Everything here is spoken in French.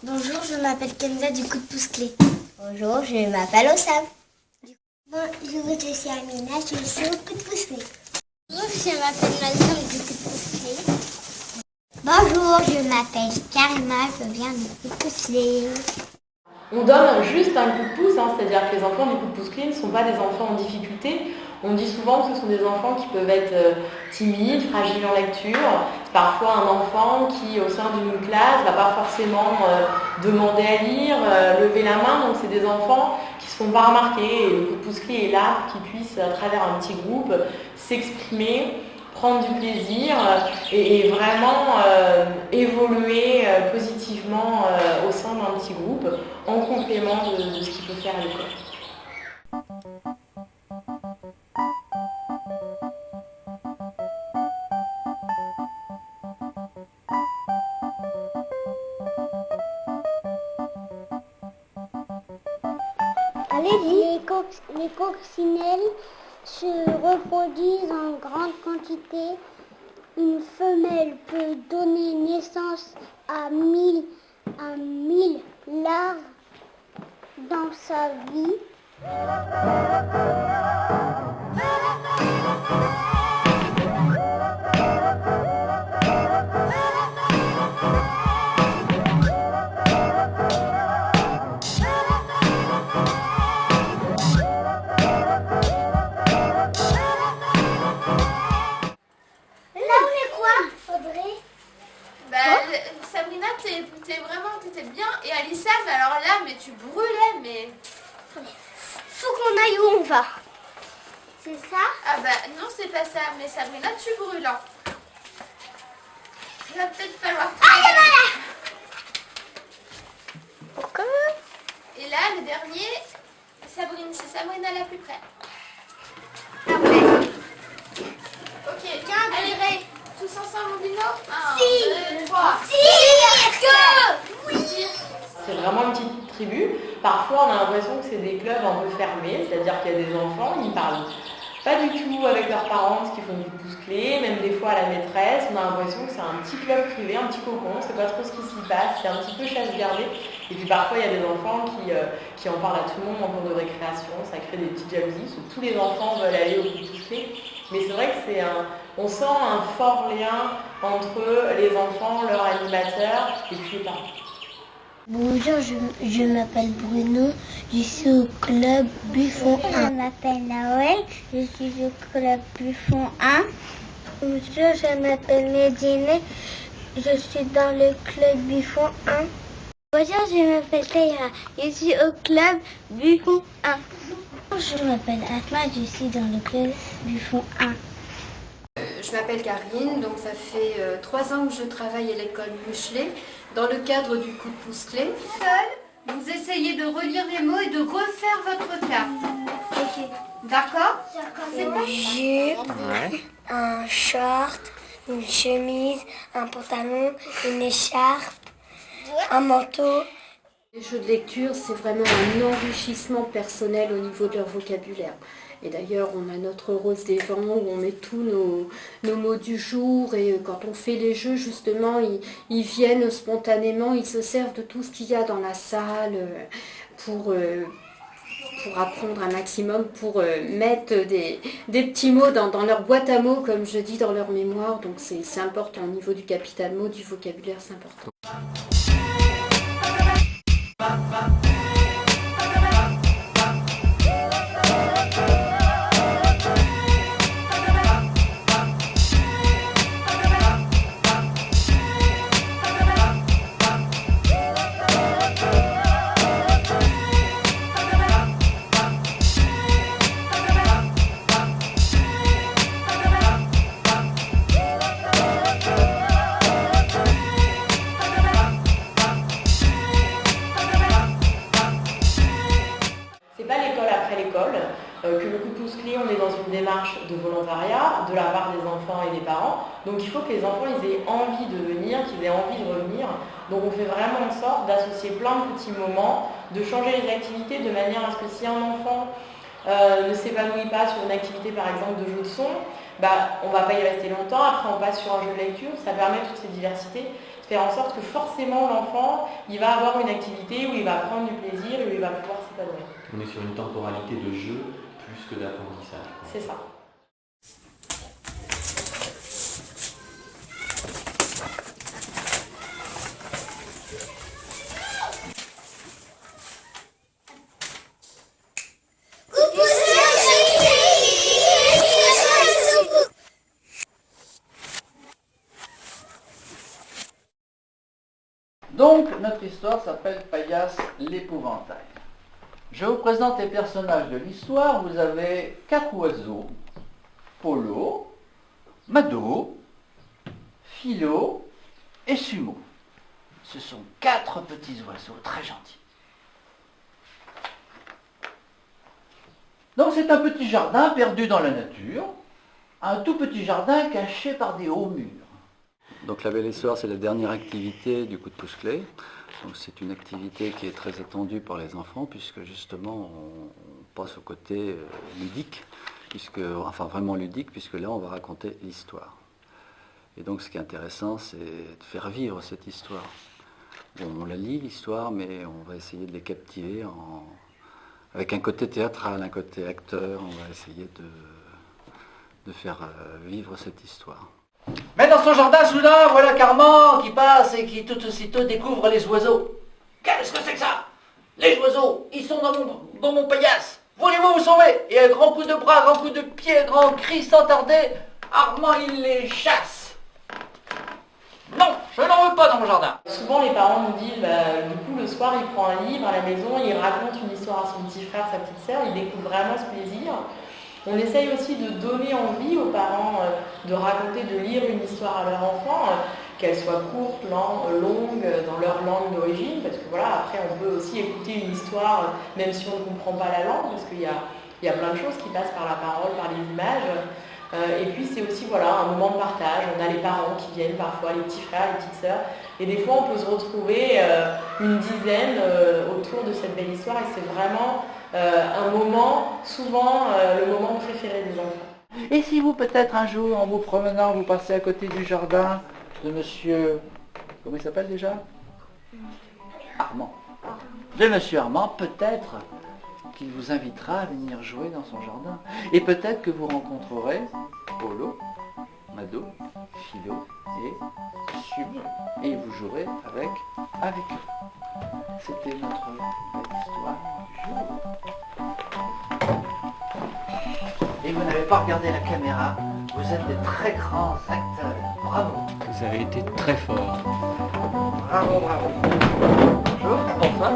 Bonjour, je m'appelle Kenza du coup de pouce-clé. Bonjour, je m'appelle Osam. Bonjour, je suis Amina, je suis au coup de pouce-clé. Bonjour, je m'appelle Malcolm du coup de pouce-clé. Bonjour, je m'appelle Karima, je viens du coup de pouce-clé. On donne juste un coup de pouce, c'est-à-dire que les enfants du coup de pouce-clé ne sont pas des enfants en difficulté. On dit souvent que ce sont des enfants qui peuvent être timides, fragiles en lecture. C'est parfois un enfant qui, au sein d'une classe, ne va pas forcément demander à lire, lever la main. Donc c'est des enfants qui ne se font pas remarquer. Et le coup de pouce-clé est là pour qu'ils puissent, à travers un petit groupe, s'exprimer, prendre du plaisir et vraiment évoluer positivement au sein d'un petit groupe en complément de ce qu'il peut faire à l'école. Les coccinelles se reproduisent en grande quantité. Une femelle peut donner naissance à 1000 larves dans sa vie. T'étais bien, et Alissa, alors là, mais tu brûlais, mais... Faut qu'on aille où on va. C'est ça? Ah bah non, c'est pas ça, mais Sabrina, tu brûles. Hein. Il va peut-être falloir... Ah, voilà. Et là, le dernier, c'est Sabrina la plus près. Ok, allez Ray, tous ensemble au binôme. 1, 2, 3. C'est vraiment une petite tribu. Parfois, on a l'impression que c'est des clubs un peu fermés, c'est-à-dire qu'il y a des enfants, ils parlent pas du tout avec leurs parents parce qu'ils font du pouce-clé, même des fois à la maîtresse. On a l'impression que c'est un petit club privé, un petit cocon, on sait pas trop ce qui s'y passe, c'est un petit peu chasse-gardée. Et puis parfois, il y a des enfants qui en parlent à tout le monde en cours de récréation, ça crée des petites jalousies, parce que tous les enfants veulent aller au pouce-clé. Mais c'est vrai que on sent un fort lien entre les enfants, leur animateur et puis les parents. Bonjour, je m'appelle Bruno, je suis au club Buffon 1. Je m'appelle Noël, je suis au club Buffon 1. Bonjour, je m'appelle Medine, je suis dans le club Buffon 1. Bonjour, je m'appelle Taïra, je suis au club Buffon 1. Je m'appelle Atma, je suis dans le club Buffon 1. Je m'appelle Karine, donc ça fait 3 ans que je travaille à l'école Buchelet dans le cadre du coup de pouce-clé. Seul, vous essayez de relire les mots et de refaire votre carte. Ok. D'accord? C'est pas Jupe, un short, une chemise, un pantalon, une écharpe, un manteau. Les jeux de lecture, c'est vraiment un enrichissement personnel au niveau de leur vocabulaire. Et d'ailleurs, on a notre rose des vents où on met tous nos mots du jour. Et quand on fait les jeux, justement, ils viennent spontanément, ils se servent de tout ce qu'il y a dans la salle pour apprendre un maximum, pour mettre des petits mots dans leur boîte à mots, comme je dis, dans leur mémoire. Donc c'est important au niveau du capital mot, du vocabulaire, c'est important. Que le coup de pouce-clé, on est dans une démarche de volontariat de la part des enfants et des parents. Donc il faut que les enfants ils aient envie de venir, qu'ils aient envie de revenir. Donc on fait vraiment en sorte d'associer plein de petits moments, de changer les activités de manière à ce que si un enfant ne s'épanouit pas sur une activité par exemple de jeu de son, on ne va pas y rester longtemps, après on passe sur un jeu de lecture, ça permet toute cette diversité, de faire en sorte que forcément l'enfant il va avoir une activité où il va prendre du plaisir et où il va pouvoir s'épanouir. On est sur une temporalité de jeu plus que d'apprentissage. C'est ça. Donc, notre histoire s'appelle Paillasse l'épouvantail. Je vous présente les personnages de l'histoire. Vous avez 4 oiseaux, Polo, Mado, Philo et Sumo. Ce sont 4 petits oiseaux très gentils. Donc c'est un petit jardin perdu dans la nature, un tout petit jardin caché par des hauts murs. Donc la belle histoire, c'est la dernière activité du coup de pouce-clé. Donc c'est une activité qui est très attendue par les enfants puisque justement on passe au côté ludique, enfin vraiment ludique, puisque là on va raconter l'histoire. Et donc ce qui est intéressant, c'est de faire vivre cette histoire. Bon, on la lit l'histoire, mais on va essayer de les captiver avec un côté théâtral, un côté acteur. On va essayer de faire vivre cette histoire. Mais dans son jardin, soudain, voilà Carmen qui passe et qui tout aussitôt découvre les oiseaux. Qu'est-ce que c'est que ça? Les oiseaux, ils sont dans mon paillasse. Voulez-vous vous sauver? Et un grand coup de bras, grand coup de pied, grand cri sans tarder, Armand il les chasse. Non, je n'en veux pas dans mon jardin. Souvent les parents nous disent, du coup le soir il prend un livre à la maison, il raconte une histoire à son petit frère, sa petite sœur, il découvre vraiment ce plaisir. On essaye aussi de donner envie aux parents de raconter, de lire une histoire à leur enfant, qu'elle soit courte, longue, dans leur langue d'origine, parce que voilà, après on peut aussi écouter une histoire, même si on ne comprend pas la langue, parce qu'il y a plein de choses qui passent par la parole, par les images. Et puis c'est aussi un moment de partage. On a les parents qui viennent parfois, les petits frères, les petites sœurs, et des fois on peut se retrouver une dizaine autour de cette belle histoire, et c'est vraiment un moment, souvent le moment préféré des enfants. Et si vous, peut-être un jour, en vous promenant, vous passez à côté du jardin de monsieur... Comment il s'appelle déjà? Armand. De monsieur Armand, peut-être qu'il vous invitera à venir jouer dans son jardin. Et peut-être que vous rencontrerez Polo, Mado, Philo et Sumo. Et vous jouerez avec eux. C'était notre belle histoire du jour. Et vous n'avez pas regardé la caméra, vous êtes des très grands acteurs. Bravo. Vous avez été très fort. Bravo, bravo. Bonjour, bonsoir.